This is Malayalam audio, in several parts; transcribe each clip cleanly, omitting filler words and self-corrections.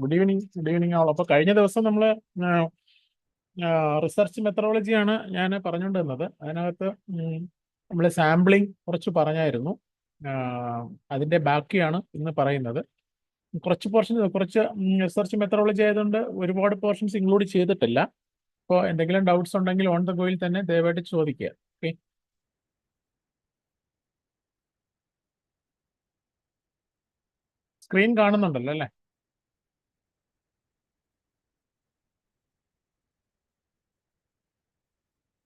ഗുഡ് ഈവനിങ് ആൾ. അപ്പോൾ കഴിഞ്ഞ ദിവസം നമ്മൾ റിസർച്ച് മെത്തഡോളജിയാണ് ഞാൻ പറഞ്ഞുകൊണ്ടിരുന്നത്. അതിനകത്ത് നമ്മൾ സാമ്പിളിംഗ് കുറച്ച് പറഞ്ഞായിരുന്നു. അതിൻ്റെ ബാക്കിയാണ് ഇന്ന് പറയുന്നത്. കുറച്ച് റിസർച്ച് മെത്തഡോളജി ആയതുകൊണ്ട് ഒരുപാട് പോർഷൻസ് ഇൻക്ലൂഡ് ചെയ്തിട്ടില്ല. അപ്പോൾ എന്തെങ്കിലും ഡൗട്ട്സ് ഉണ്ടെങ്കിൽ ഓൺ ദ ഗോയിൽ തന്നെ ദയവായിട്ട് ചോദിക്കുക. ഓക്കെ, സ്ക്രീൻ കാണുന്നുണ്ടല്ലോ അല്ലേ?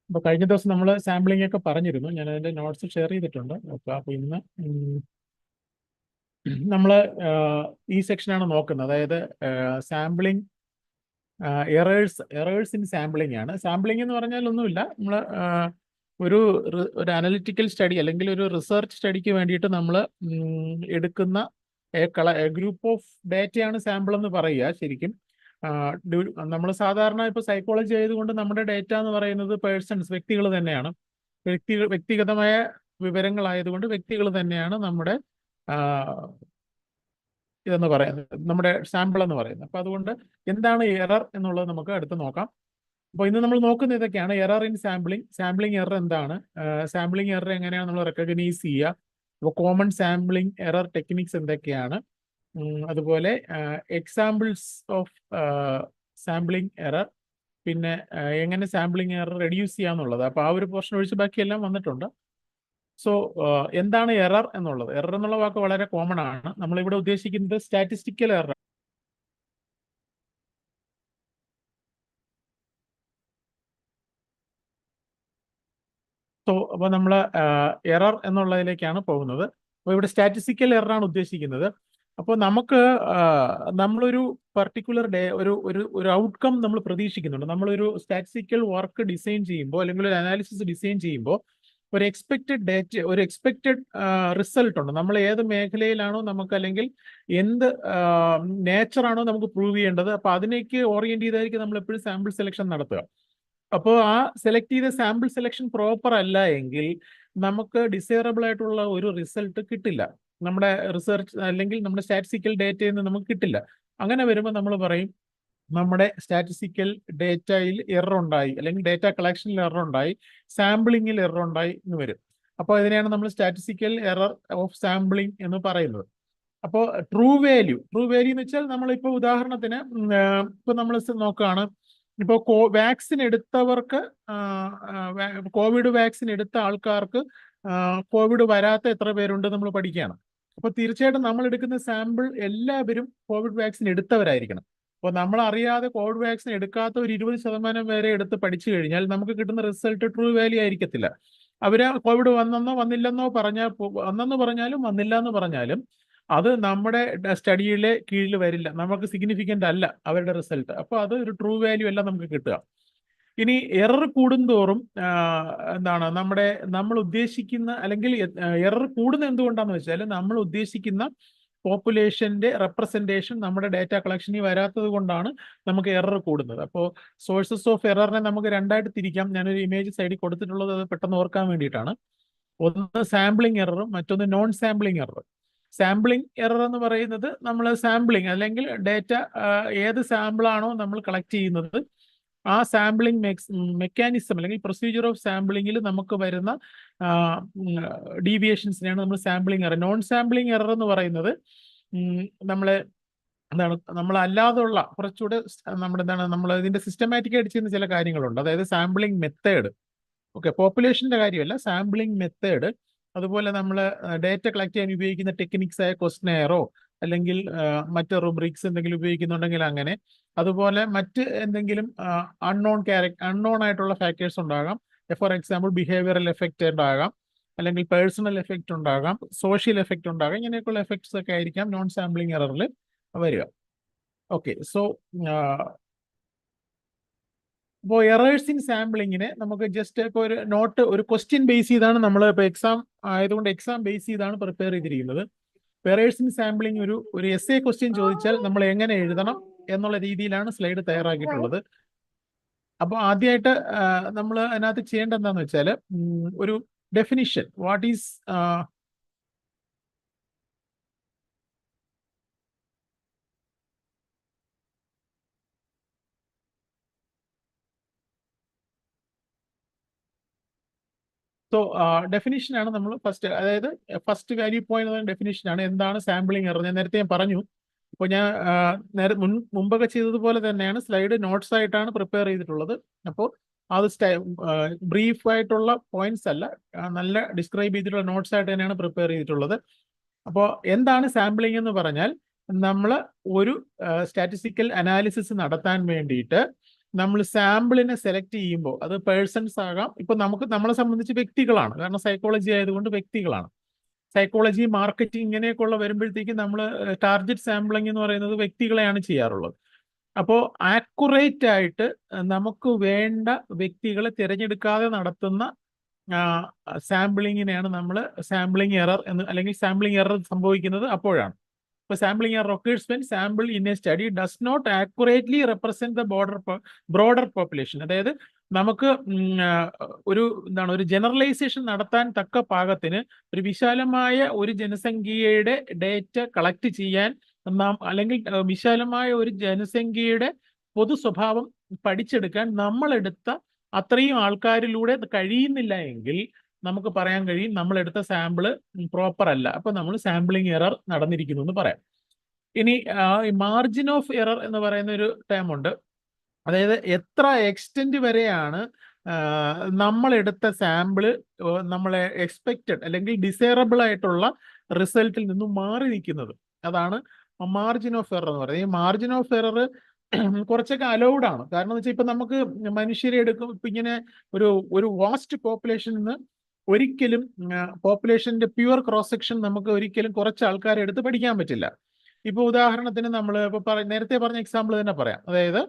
അപ്പോൾ കഴിഞ്ഞ ദിവസം നമ്മൾ സാമ്പിളിംഗ് ഒക്കെ പറഞ്ഞിരുന്നു. ഞാൻ അതിൻ്റെ നോട്ട്സ് ഷെയർ ചെയ്തിട്ടുണ്ട്. അപ്പോൾ ഇന്ന് നമ്മൾ ഈ സെക്ഷനാണ് നോക്കുന്നത്. അതായത് സാമ്പിളിംഗ് എറേഴ്സ് ഇൻ സാമ്പിളിംഗ് ആണ്. സാമ്പിളിംഗ് എന്ന് പറഞ്ഞാൽ ഒന്നുമില്ല, നമ്മൾ ഒരു അനലിറ്റിക്കൽ സ്റ്റഡി അല്ലെങ്കിൽ ഒരു റിസർച്ച് സ്റ്റഡിക്ക് വേണ്ടിയിട്ട് നമ്മൾ എടുക്കുന്ന ഗ്രൂപ്പ് ഓഫ് ഡേറ്റയാണ് സാമ്പിൾ എന്ന് പറയുക. ശരിക്കും നമ്മൾ സാധാരണ ഇപ്പോൾ സൈക്കോളജി ആയതുകൊണ്ട് നമ്മുടെ ഡേറ്റ എന്ന് പറയുന്നത് പേഴ്സൺസ്, വ്യക്തികൾ തന്നെയാണ്. വ്യക്തിഗതമായ വിവരങ്ങളായതുകൊണ്ട് വ്യക്തികൾ തന്നെയാണ് നമ്മുടെ ഇതെന്ന് പറയുന്നത്, നമ്മുടെ സാമ്പിൾ എന്ന് പറയുന്നത്. അപ്പൊ അതുകൊണ്ട് എന്താണ് എറർ എന്നുള്ളത് നമുക്ക് അടുത്ത് നോക്കാം. അപ്പോൾ ഇന്ന് നമ്മൾ നോക്കുന്ന ഇതൊക്കെയാണ്: എറർ ഇൻ സാമ്പിളിംഗ് എറർ എന്താണ്, സാമ്പിളിംഗ് എറർ എങ്ങനെയാണ് നമ്മൾ റെക്കഗ്നൈസ് ചെയ്യുക, അപ്പോൾ കോമൺ സാമ്പിളിംഗ് എറർ ടെക്നിക്സ് എന്തൊക്കെയാണ്, അതുപോലെ എക്സാമ്പിൾസ് ഓഫ് സാമ്പിളിംഗ് എറർ, പിന്നെ എങ്ങനെ സാമ്പിളിംഗ് എറർ റെഡ്യൂസ് ചെയ്യാന്നുള്ളത്. അപ്പോൾ ആ ഒരു പോർഷൻ ഒഴിച്ച് ബാക്കിയെല്ലാം വന്നിട്ടുണ്ട്. സോ എന്താണ് എറർ എന്നുള്ളത്? എറർ എന്നുള്ള വാക്ക് വളരെ കോമൺ ആണ്. നമ്മളിവിടെ ഉദ്ദേശിക്കുന്നത് സ്റ്റാറ്റിസ്റ്റിക്കൽ എറർ. സോ അപ്പോൾ നമ്മൾ എറർ എന്നുള്ളതിലേക്കാണ് പോകുന്നത്. അപ്പോൾ ഇവിടെ സ്റ്റാറ്റിസ്റ്റിക്കൽ എറർ ആണ് ഉദ്ദേശിക്കുന്നത്. അപ്പോൾ നമ്മളൊരു പർട്ടിക്കുലർ ഒരു ഔട്ട്കം നമ്മൾ പ്രതീക്ഷിക്കുന്നുണ്ട്. നമ്മളൊരു സ്റ്റാറ്റിസ്റ്റിക്കൽ വർക്ക് ഡിസൈൻ ചെയ്യുമ്പോൾ അല്ലെങ്കിൽ ഒരു അനാലിസിസ് ഡിസൈൻ ചെയ്യുമ്പോൾ ഒരു എക്സ്പെക്റ്റഡ് റിസൾട്ട് ഉണ്ട്. നമ്മൾ ഏത് മേഖലയിലാണോ നമുക്ക്, അല്ലെങ്കിൽ എന്ത് നേച്ചറാണോ നമുക്ക് പ്രൂവ് ചെയ്യേണ്ടത്, അപ്പൊ അതിനേക്ക് ഓറിയന്റ് ചെയ്തായിരിക്കും നമ്മൾ എപ്പോഴും സാമ്പിൾ സെലക്ഷൻ നടത്തുക. അപ്പോൾ ആ സെലക്ട് ചെയ്ത സാമ്പിൾ സെലക്ഷൻ പ്രോപ്പർ അല്ല എങ്കിൽ നമുക്ക് ഡിസൈറബിൾ ആയിട്ടുള്ള ഒരു റിസൾട്ട് കിട്ടില്ല. നമ്മുടെ റിസർച്ച് അല്ലെങ്കിൽ നമ്മുടെ സ്റ്റാറ്റിസ്റ്റിക്കൽ ഡേറ്റയിൽ നിന്ന് നമുക്ക് കിട്ടില്ല. അങ്ങനെ വരുമ്പോൾ നമ്മൾ പറയും നമ്മുടെ സ്റ്റാറ്റിസ്റ്റിക്കൽ ഡേറ്റയിൽ എറർ ഉണ്ടായി, അല്ലെങ്കിൽ ഡേറ്റ കളക്ഷനിൽ എറർ ഉണ്ടായി, സാമ്പിളിങ്ങിൽ എറർ ഉണ്ടായി എന്ന് വരും. അപ്പോൾ ഇതിനെയാണ് നമ്മൾ സ്റ്റാറ്റിസ്റ്റിക്കൽ എറർ ഓഫ് സാമ്പിളിംഗ് എന്ന് പറയുന്നത്. അപ്പോൾ ട്രൂ വാല്യൂ എന്ന് വെച്ചാൽ നമ്മളിപ്പോൾ ഉദാഹരണത്തിന് ഇപ്പൊ നമ്മൾ നോക്കുകയാണ്, ഇപ്പോൾ വാക്സിൻ എടുത്തവർക്ക്, കോവിഡ് വാക്സിൻ എടുത്ത ആൾക്കാർക്ക് കോവിഡ് വരാത്ത എത്ര പേരുണ്ട് നമ്മൾ പഠിക്കുകയാണ്. അപ്പോൾ തീർച്ചയായിട്ടും നമ്മൾ എടുക്കുന്ന സാമ്പിൾ എല്ലാവരും കോവിഡ് വാക്സിൻ എടുത്തവരായിരിക്കണം. അപ്പോൾ നമ്മൾ അറിയാതെ കോവിഡ് വാക്സിൻ എടുക്കാത്ത ഒരു 20% വരെ എടുത്ത് പഠിച്ചു കഴിഞ്ഞാൽ നമുക്ക് കിട്ടുന്ന റിസൾട്ട് ട്രൂ വാല്യൂ ആയിരിക്കത്തില്ല. അവര് കോവിഡ് വന്നെന്നോ വന്നില്ലെന്നോ വന്നെന്ന് പറഞ്ഞാലും വന്നില്ല എന്ന് പറഞ്ഞാലും അത് നമ്മുടെ സ്റ്റഡിയിലെ കീഴിൽ വരില്ല, നമുക്ക് സിഗ്നിഫിക്കൻ്റ് അല്ല അവരുടെ റിസൾട്ട്. അപ്പോൾ അത് ഒരു ട്രൂ വാല്യൂ അല്ല നമുക്ക് കിട്ടുക. ഇനി എറർ കൂടുന്തോറും എന്താണ് നമ്മൾ ഉദ്ദേശിക്കുന്ന, അല്ലെങ്കിൽ എറർ കൂടുന്ന എന്തുകൊണ്ടാന്ന് വെച്ചാൽ നമ്മൾ ഉദ്ദേശിക്കുന്ന പോപ്പുലേഷന്റെ റെപ്രസെന്റേഷൻ നമ്മുടെ ഡാറ്റ കളക്ഷനിൽ വരാത്തത് കൊണ്ടാണ് നമുക്ക് എറർ കൂടുന്നത്. അപ്പോൾ സോഴ്സസ് ഓഫ് എററിനെ നമുക്ക് രണ്ടായിട്ട് തിരിക്കാം. ഞാനൊരു ഇമേജ് സൈഡിൽ കൊടുത്തിട്ടുള്ളത് അത് പെട്ടെന്ന് ഓർക്കാൻ വേണ്ടിയിട്ടാണ്. ഒന്ന് സാമ്പിളിംഗ് എററും മറ്റൊന്ന് non sampling error. Sampling error എന്ന് പറയുന്നത് നമ്മൾ സാമ്പിളിംഗ് അല്ലെങ്കിൽ ഡേറ്റ ഏത് സാമ്പിളാണോ നമ്മൾ കളക്ട് ചെയ്യുന്നത് ആ സാമ്പിളിംഗ് മെക്കാനിസം അല്ലെങ്കിൽ പ്രൊസീജിയർ ഓഫ് സാമ്പിളിംഗിൽ നമുക്ക് വരുന്ന ഡീവിയേഷൻസിനെയാണ് നമ്മൾ sampling error. Non sampling error എന്ന് പറയുന്നത് നമ്മൾ അല്ലാതുള്ള കുറച്ചുകൂടെ നമ്മൾ ഇതിന്റെ സിസ്റ്റമാറ്റിക് ആയിട്ട് ചെയ്യുന്ന ചില കാര്യങ്ങളുണ്ട്. അതായത് സാമ്പിളിംഗ് മെത്തേഡ്. ഓക്കെ, പോപ്പുലേഷന്റെ കാര്യമല്ല, സാമ്പിളിംഗ് മെത്തേഡ്. അതുപോലെ നമ്മൾ ഡേറ്റ കളക്ട് ചെയ്യാൻ ഉപയോഗിക്കുന്ന ടെക്നിക്സ് ആയ ക്വസ്റ്റനെയറോ അല്ലെങ്കിൽ മറ്റ് റുബ്രിക്സ് എന്തെങ്കിലും ഉപയോഗിക്കുന്നുണ്ടെങ്കിൽ അങ്ങനെ. അതുപോലെ മറ്റ് എന്തെങ്കിലും അൺനോൺ ആയിട്ടുള്ള ഫാക്ടേഴ്സ് ഉണ്ടാകാം. ഫോർ എക്സാമ്പിൾ ബിഹേവിയറൽ എഫക്റ്റ് ഉണ്ടാകാം, അല്ലെങ്കിൽ പേഴ്സണൽ എഫക്റ്റ് ഉണ്ടാകാം, സോഷ്യൽ എഫക്റ്റ് ഉണ്ടാകാം. ഇങ്ങനെയൊക്കെയുള്ള എഫക്ട്സ് ഒക്കെ ആയിരിക്കാം നോൺ സാമ്പിളിംഗ് എററിൽ വരിക. ഓക്കെ, സോ ഇപ്പോൾ എറേഴ്സ് ഇൻ സാമ്പിളിങ്ങിനെ നമുക്ക് ജസ്റ്റ് ഇപ്പോൾ ഒരു ക്വസ്റ്റ്യൻ ബേസ് ചെയ്താണ് നമ്മൾ ഇപ്പോൾ എക്സാം ആയതുകൊണ്ട് എക്സാം ബേസ് ചെയ്താണ് പ്രിപ്പയർ ചെയ്തിരിക്കുന്നത്. എറേഴ്സ് ഇൻ സാമ്പിളിംഗ് ഒരു എസ്എ ക്വസ്റ്റ്യൻ ചോദിച്ചാൽ നമ്മൾ എങ്ങനെ എഴുതണം എന്നുള്ള രീതിയിലാണ് സ്ലൈഡ് തയ്യാറാക്കിയിട്ടുള്ളത്. അപ്പോൾ ആദ്യമായിട്ട് നമ്മൾ അതിനകത്ത് ചെയ്യേണ്ടത് എന്താണെന്ന് വെച്ചാൽ ഒരു ഡെഫിനിഷൻ, വാട്ട് ഈസ് സോ ഡെഫിനിഷനാണ് നമ്മൾ ഫസ്റ്റ്, അതായത് ഫസ്റ്റ് വാല്യൂ പോയിന്റ് ഡെഫിനിഷനാണ് എന്താണ് സാമ്പിളിംഗ് എറർ. ഞാൻ നേരത്തെ പറഞ്ഞു. ഇപ്പോൾ ഞാൻ മുമ്പൊക്കെ ചെയ്തതുപോലെ തന്നെയാണ് സ്ലൈഡ് നോട്ട്സ് ആയിട്ടാണ് പ്രിപ്പയർ ചെയ്തിട്ടുള്ളത്. അപ്പോൾ അത് ബ്രീഫ് ആയിട്ടുള്ള പോയിന്റ്സ് അല്ല, നല്ല ഡിസ്ക്രൈബ് ചെയ്തിട്ടുള്ള നോട്ട്സ് ആയിട്ട് തന്നെയാണ് പ്രിപ്പയർ ചെയ്തിട്ടുള്ളത്. അപ്പോൾ എന്താണ് സാമ്പിളിംഗ് എന്ന് പറഞ്ഞാൽ, നമ്മൾ ഒരു സ്റ്റാറ്റിസ്റ്റിക്കൽ അനാലിസിസ് നടത്താൻ വേണ്ടിയിട്ട് നമ്മൾ സാമ്പിളിനെ സെലക്ട് ചെയ്യുമ്പോൾ, അത് പേഴ്സൺസ് ആകാം, ഇപ്പൊ നമ്മളെ സംബന്ധിച്ച് വ്യക്തികളാണ്, കാരണം സൈക്കോളജി ആയതുകൊണ്ട് വ്യക്തികളാണ്. സൈക്കോളജി, മാർക്കറ്റിംഗ് ഇങ്ങനെയൊക്കെയുള്ള വരുമ്പോഴത്തേക്കും നമ്മൾ ടാർഗറ്റ് സാമ്പിളിംഗ് എന്ന് പറയുന്നത് വ്യക്തികളെയാണ് ചെയ്യാറുള്ളത്. അപ്പോൾ ആക്യുറേറ്റ് ആയിട്ട് നമുക്ക് വേണ്ട വ്യക്തികളെ തിരഞ്ഞെടുക്കാതെ നടത്തുന്ന സാമ്പിളിങ്ങിനെയാണ് നമ്മൾ സാമ്പിളിംഗ് എറർ എന്ന്, അല്ലെങ്കിൽ സാമ്പിളിംഗ് എറർ സംഭവിക്കുന്നത് അപ്പോഴാണ്. ഇപ്പോൾ sampling error occurs when sample in a study does not accurately represent the broader population. അതായത് നമുക്ക് ഒരു ജനറലൈസേഷൻ നടത്താൻ തക്ക പാകത്തിന് ഒരു വിശാലമായ ഒരു ജനസംഖ്യയുടെ ഡേറ്റ കളക്ട് ചെയ്യാൻ അല്ലെങ്കിൽ വിശാലമായ ഒരു ജനസംഖ്യയുടെ പൊതു സ്വഭാവം പഠിച്ചെടുക്കാൻ നമ്മളെടുത്ത അത്രയും ആൾക്കാരിലൂടെ കഴിയുന്നില്ല എങ്കിൽ നമുക്ക് പറയാൻ കഴിയും നമ്മളെടുത്ത സാമ്പിള് പ്രോപ്പർ അല്ല, അപ്പൊ നമ്മൾ സാമ്പിളിംഗ് എറർ നടന്നിരിക്കുന്നു എന്ന് പറയാം. ഇനി മാർജിൻ ഓഫ് എറർ എന്ന് പറയുന്ന ഒരു ടേം ഉണ്ട്. അതായത് എത്ര എക്സ്റ്റെന്റ് വരെയാണ് നമ്മളെടുത്ത സാമ്പിള് നമ്മളെ എക്സ്പെക്റ്റഡ് അല്ലെങ്കിൽ ഡിസൈറബിൾ ആയിട്ടുള്ള റിസൾട്ടിൽ നിന്നും മാറി നിൽക്കുന്നത്. അതാണ് മാർജിൻ ഓഫ് എറർ എന്ന് പറയുന്നത്. ഈ മാർജിൻ ഓഫ് എറർ കുറച്ചൊക്കെ അലൗഡ് ആണ്. കാരണം എന്ന് വെച്ചാൽ ഇപ്പൊ നമുക്ക് മനുഷ്യരെ എടുക്കും, ഇപ്പൊ ഇങ്ങനെ ഒരു വാസ്റ്റ് പോപ്പുലേഷനിൽ നിന്ന് ഒരിക്കലും പോപ്പുലേഷന്റെ പ്യുവർ ക്രോസ് സെക്ഷൻ നമുക്ക് ഒരിക്കലും കുറച്ച് ആൾക്കാരെ എടുത്ത് പഠിക്കാൻ പറ്റില്ല. ഇപ്പൊ ഉദാഹരണത്തിന് നമ്മൾ ഇപ്പൊ നേരത്തെ പറഞ്ഞ എക്സാമ്പിൾ തന്നെ പറയാം. അതായത്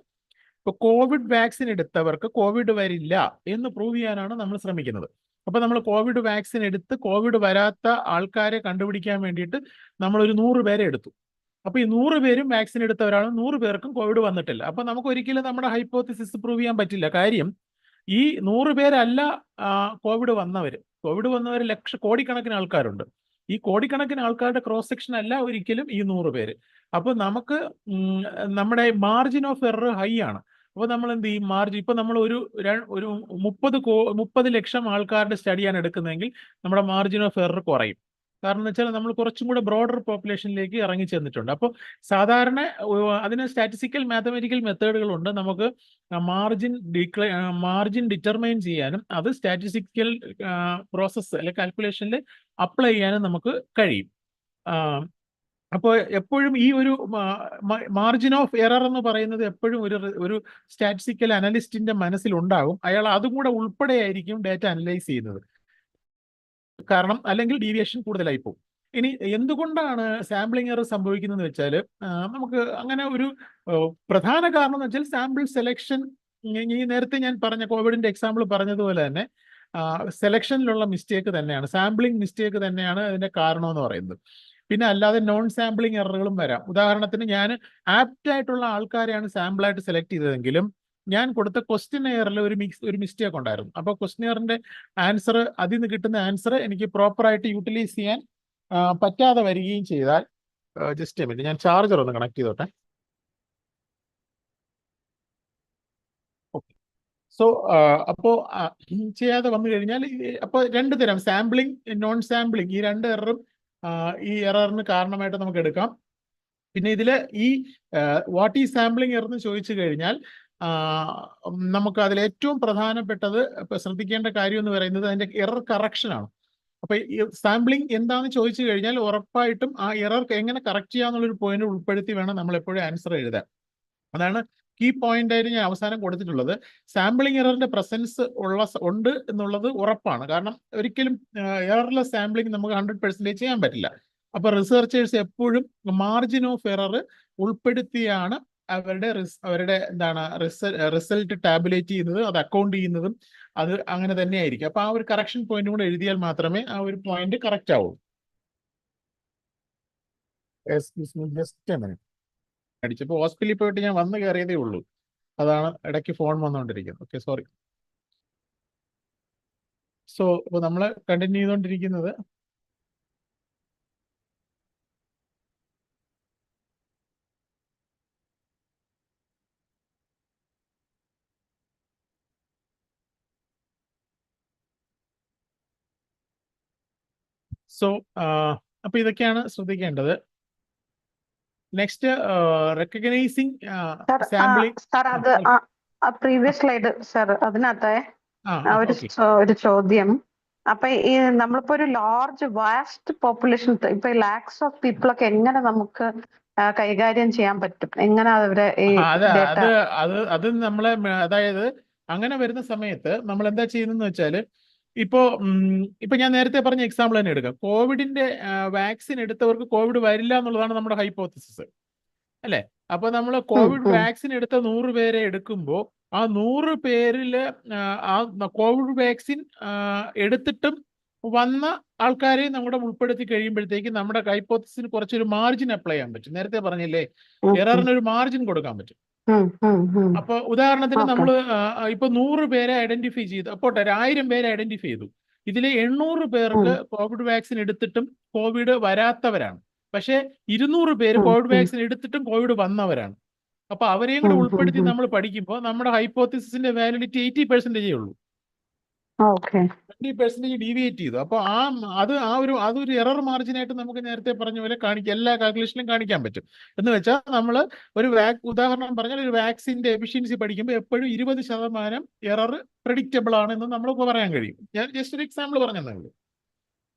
ഇപ്പൊ കോവിഡ് വാക്സിൻ എടുത്തവർക്ക് കോവിഡ് വരില്ല എന്ന് പ്രൂവ് ചെയ്യാനാണ് നമ്മൾ ശ്രമിക്കുന്നത്. അപ്പൊ നമ്മൾ കോവിഡ് വാക്സിൻ എടുത്ത് കോവിഡ് വരാത്ത ആൾക്കാരെ കണ്ടുപിടിക്കാൻ വേണ്ടിയിട്ട് നമ്മൾ ഒരു 100 പേരെ എടുത്തു. അപ്പൊ ഈ 100 പേരും വാക്സിൻ എടുത്തവരാണ്, 100 പേർക്കും കോവിഡ് വന്നിട്ടില്ല. അപ്പൊ നമുക്ക് ഒരിക്കലും നമ്മുടെ ഹൈപ്പോത്തിസിസ് പ്രൂവ് ചെയ്യാൻ പറ്റില്ല. കാര്യം ഈ 100 പേരല്ല കോവിഡ് വന്നവർ കോടിക്കണക്കിന് ആൾക്കാരുണ്ട്. ഈ കോടിക്കണക്കിന് ആൾക്കാരുടെ ക്രോസ് സെക്ഷൻ അല്ല ഒരിക്കലും ഈ 100 പേര്. അപ്പൊ നമുക്ക് നമ്മുടെ മാർജിൻ ഓഫ് എറർ ഹൈ ആണ്. അപ്പൊ നമ്മൾ എന്ത് ചെയ്യും? ഇപ്പൊ നമ്മൾ ഒരു 30 ലക്ഷം ആൾക്കാരുടെ സ്റ്റഡിയാണ് എടുക്കുന്നതെങ്കിൽ നമ്മുടെ മാർജിൻ ഓഫ് എറർ കുറയും. കാരണം എന്ന് വെച്ചാൽ നമ്മൾ കുറച്ചും കൂടെ ബ്രോഡർ പോപ്പുലേഷനിലേക്ക് ഇറങ്ങി ചെന്നിട്ടുണ്ട്. അപ്പോൾ സാധാരണ അതിന് സ്റ്റാറ്റിസ്റ്റിക്കൽ മാത്തമാറ്റിക്കൽ മെത്തേഡുകളുണ്ട്. നമുക്ക് മാർജിൻ ഡിറ്റർമൈൻ ചെയ്യാനും അത് സ്റ്റാറ്റിസ്റ്റിക്കൽ പ്രോസസ്സ് അല്ലെങ്കിൽ കാൽക്കുലേഷനിൽ അപ്ലൈ ചെയ്യാനും നമുക്ക് കഴിയും. അപ്പോൾ എപ്പോഴും ഈ ഒരു മാർജിൻ ഓഫ് എറർ എന്ന് പറയുന്നത് എപ്പോഴും ഒരു സ്റ്റാറ്റിസ്റ്റിക്കൽ അനലിസ്റ്റിന്റെ മനസ്സിലുണ്ടാകും. അയാൾ അതും കൂടെ ഉൾപ്പെടെയായിരിക്കും ഡേറ്റ അനലൈസ് ചെയ്യുന്നത്. കാരണം അല്ലെങ്കിൽ ഡീവിയേഷൻ കൂടുതലായി പോകും. ഇനി എന്തുകൊണ്ടാണ് സാമ്പിളിംഗ് എറർ സംഭവിക്കുന്നതെന്ന് വെച്ചാൽ നമുക്ക് അങ്ങനെ ഒരു പ്രധാന കാരണം എന്ന് വെച്ചാൽ സാമ്പിൾ സെലക്ഷൻ. ഈ നേരത്തെ ഞാൻ പറഞ്ഞ കോവിഡിന്റെ എക്സാമ്പിൾ പറഞ്ഞതുപോലെ തന്നെ സെലക്ഷനിലുള്ള മിസ്റ്റേക്ക് തന്നെയാണ്, സാമ്പിളിംഗ് മിസ്റ്റേക്ക് തന്നെയാണ് അതിന്റെ കാരണം എന്ന് പറയുന്നത്. പിന്നെ അല്ലാതെ നോൺ സാമ്പിളിംഗ് എററുകളും വരാം. ഉദാഹരണത്തിന് ഞാൻ ആപ്റ്റ് ആയിട്ടുള്ള ആൾക്കാരെയാണ് സാമ്പിളായിട്ട് സെലക്ട് ചെയ്തതെങ്കിലും ഞാൻ കൊടുത്ത ക്വസ്റ്റ്യനെയറിൽ ഒരു മിസ്റ്റേക്ക് ഉണ്ടായിരുന്നു. അപ്പോൾ ക്വസ്റ്റ്യനെയറിന്റെ ആൻസർ, അതിൽ നിന്ന് കിട്ടുന്ന ആൻസർ എനിക്ക് പ്രോപ്പറായിട്ട് യൂട്ടിലൈസ് ചെയ്യാൻ പറ്റാതെ വരികയും ചെയ്താൽ, ജസ്റ്റ് മിനിറ്റ് ഞാൻ ചാർജർ ഒന്ന് കണക്ട് ചെയ്തോട്ടെ. സോ അപ്പോൾ ചെയ്യാതെ വന്നു കഴിഞ്ഞാൽ അപ്പോൾ രണ്ട് തരം സാമ്പിളിംഗ്, നോൺ സാമ്പിളിംഗ്, ഈ രണ്ട് എററും ഈ എററിന് കാരണമായിട്ട് നമുക്ക് എടുക്കാം. പിന്നെ ഇതില് ഈ വാട്ട് ഈ സാമ്പിളിംഗ് എറർ എന്ന് ചോദിച്ചു കഴിഞ്ഞാൽ നമുക്ക് അതിൽ ഏറ്റവും പ്രധാനപ്പെട്ടത് ശ്രദ്ധിക്കേണ്ട കാര്യം എന്ന് പറയുന്നത് അതിന്റെ എറർ കറക്ഷൻ ആണ്. അപ്പൊ ഈ സാമ്പിളിംഗ് എന്താണെന്ന് ചോദിച്ചു കഴിഞ്ഞാൽ ഉറപ്പായിട്ടും ആ എറർ എങ്ങനെ കറക്റ്റ് ചെയ്യാന്നുള്ളൊരു പോയിന്റ് ഉൾപ്പെടുത്തി വേണം നമ്മൾ എപ്പോഴും ആൻസർ എഴുതാൻ. അതാണ് കീ പോയിന്റ് ആയിട്ട് ഞാൻ അവസാനം കൊടുത്തിട്ടുള്ളത്. സാമ്പിളിംഗ് എററിന്റെ പ്രസൻസ് ഉണ്ട് എന്നുള്ളത് ഉറപ്പാണ്. കാരണം ഒരിക്കലും എറർലെസ് സാമ്പിളിംഗ് നമുക്ക് 100% ചെയ്യാൻ പറ്റില്ല. അപ്പൊ റിസർച്ചേഴ്സ് എപ്പോഴും മാർജിൻ ഓഫ് എറർ ഉൾപ്പെടുത്തിയാണ് അവരുടെ എന്താണ് റിസൾട്ട് ടാബുലേറ്റ് ചെയ്യുന്നത്, അത് അക്കൗണ്ട് ചെയ്യുന്നതും. അത് അങ്ങനെ തന്നെ ആയിരിക്കും. അപ്പൊ ആ ഒരു കറക്ഷൻ പോയിന്റ് കൂടെ എഴുതിയാൽ മാത്രമേ ആ ഒരു പോയിന്റ് കറക്റ്റ് ആവുള്ളൂ. ജസ്റ്റ് അടിച്ചപ്പോൾ ഹോസ്പിറ്റലിൽ പോയിട്ട് ഞാൻ വന്ന് കയറിയതേ ഉള്ളൂ. അതാണ് ഇടയ്ക്ക് ഫോൺ വന്നുകൊണ്ടിരിക്കുന്നത്. Okay, sorry. സോ ഇപ്പോൾ നമ്മൾ കണ്ടിന്യൂ ചെയ്തുകൊണ്ടിരിക്കുന്നത് സോ അപ്പൊ ഇതൊക്കെയാണ് ശ്രദ്ധിക്കേണ്ടത്. Next recognising sampling. സാർ അത് പ്രീവിയസ് സ്ലൈഡ് സാർ അതിനകത്തെ ഒരു ഓക്കെ. ഒരു ചോദ്യം. അപ്പൊ ഈ നമ്മളിപ്പോ ഒരു ലാർജ് വാസ്റ്റ് പോപ്പുലേഷൻ, ഇപ്പൊ ലാക്സ് ഓഫ് പീപ്പിൾ ഒക്കെ എങ്ങനെ നമുക്ക് കൈകാര്യം ചെയ്യാൻ പറ്റും? എങ്ങനെ അവരെ ഈ ഡേറ്റ? അത് നമ്മളെ അതായത് അങ്ങനെ വരുന്ന സമയത്ത് നമ്മൾ എന്താ ചെയ്യുന്നതെന്ന് വെച്ചാൽ, ഇപ്പൊ ഞാൻ നേരത്തെ പറഞ്ഞ എക്സാമ്പിൾ തന്നെ എടുക്കാം. കോവിഡിന്റെ വാക്സിൻ എടുത്തവർക്ക് കോവിഡ് വരില്ല എന്നുള്ളതാണ് നമ്മുടെ ഹൈപ്പോത്തിസിസ്, അല്ലെ? അപ്പൊ നമ്മൾ കോവിഡ് വാക്സിൻ എടുത്ത 100 പേരെ എടുക്കുമ്പോൾ ആ 100 പേരില് ആ കോവിഡ് വാക്സിൻ എടുത്തിട്ടും വന്ന ആൾക്കാരെ നമ്മുടെ ഉൾപ്പെടുത്തി കഴിയുമ്പോഴത്തേക്ക് നമ്മുടെ ഹൈപ്പോത്തിസിന് കുറച്ചൊരു മാർജിൻ അപ്ലൈ ചെയ്യാൻ പറ്റും. നേരത്തെ പറഞ്ഞില്ലേ, എററിന് ഒരു മാർജിൻ കൊടുക്കാൻ പറ്റും. അപ്പൊ ഉദാഹരണത്തിന് നമ്മൾ ഇപ്പൊ 100 പേരെ ഐഡന്റിഫൈ ചെയ്തു, അപ്പോൾ 1000 പേരെ ഐഡന്റിഫൈ ചെയ്തു. ഇതിൽ 800 പേർക്ക് കോവിഡ് വാക്സിൻ എടുത്തിട്ടും കോവിഡ് വരാത്തവരാണ്. പക്ഷെ 200 പേര് കോവിഡ് വാക്സിൻ എടുത്തിട്ടും കോവിഡ് വന്നവരാണ്. അപ്പൊ അവരെയും കൂടെ ഉൾപ്പെടുത്തി നമ്മൾ പഠിക്കുമ്പോൾ നമ്മുടെ ഹൈപ്പോത്തിസിന്റെ വാലിഡിറ്റി 80% ഉള്ളൂ. 20% ഡീവിയേറ്റ് ചെയ്തു. അപ്പൊ അതൊരു എറർ മാർജിനായിട്ട് നമുക്ക് നേരത്തെ പറഞ്ഞ പോലെ എല്ലാ കാൽക്കുലേഷനിലും കാണിക്കാൻ പറ്റും. എന്ന് വെച്ചാൽ നമ്മൾ ഒരു ഉദാഹരണം പറഞ്ഞാൽ ഒരു വാക്സിന്റെ എഫിഷ്യൻസി പഠിക്കുമ്പോൾ എപ്പോഴും 20% എറർ പ്രെഡിക്റ്റബിൾ ആണെന്ന് നമ്മൾ പറയാൻ കഴിയും. ഞാൻ ജസ്റ്റ് ഒരു എക്സാമ്പിൾ പറഞ്ഞതേ ഉള്ളൂ.